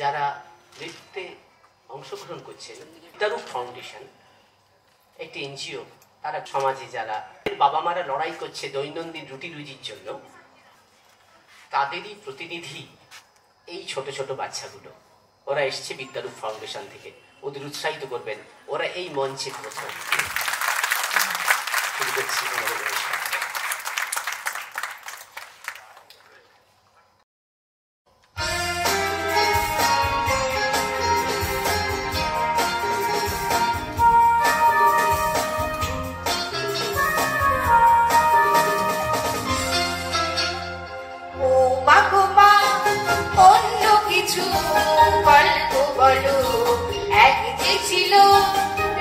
যারা নৃত্যে অংশগ্রহণ করছেন, বিদ্যারূপ ফাউন্ডেশন একটি এনজিও, তারা সমাজে যারা বাবা মারা লড়াই করছে দৈনন্দিন রুটি রুজির জন্য, তাদেরই প্রতিনিধি এই ছোট ছোট বাচ্চাগুলো। ওরা এসছে বিদ্যারূপ ফাউন্ডেশন থেকে, ওদের উৎসাহিত করবেন। ওরা এই মঞ্চে প্রথম শুরু করছি আমাদের অনুষ্ঠান।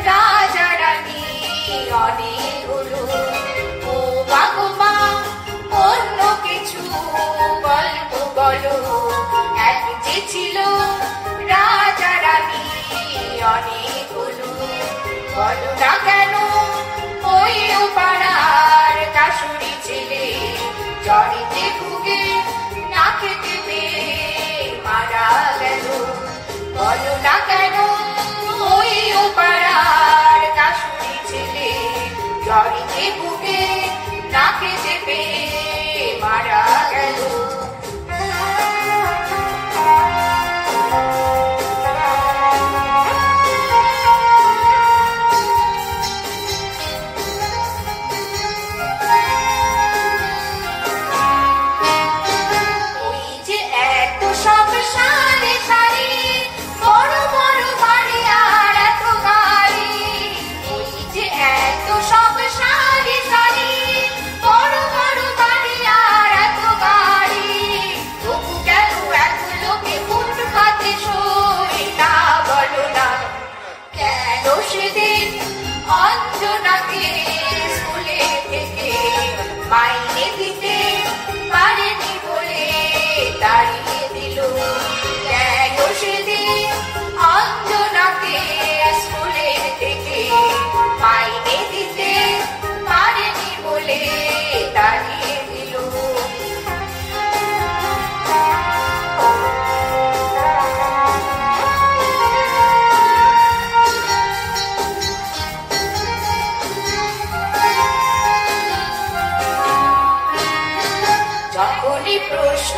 রাজা রানী অনেক হলো, ও বাবা অন্য কিছু গল্প বলো। এক যে ছিল রাজা রানী অনেক হলো, বলো না কেন ওই পাড়ার কাশুরি ছেলে জ্বরেতে ভুগে না খেতে পেয়ে মারা গেল। বলো না কেন ওই পাড়ার কাশুরি ছেলে জ্বরেতে ভুগে না খেতে পেয়ে মারা গেল। ওই যে এত সব সারি সারি বড় বড় বাড়ি আর এত গাড়ি, ওই যে এত সব সারি সারি বড় বড় বাড়ি আর এত গাড়ি, তবু কেন এত লোকে ফুটপাতে শোয় তা বলো না। কেন সেদিন অঞ্জনাকে স্কুলে থেকে মাইনে দিতে পারেনি বলে দাঁড়িয়ে দিল। কেন সেদিন অঞ্জনাকে স্কুলে থেকে মাইনে দিতে পারেনি বলে দাঁড়িয়ে দিল। যখনই প্রশ্ন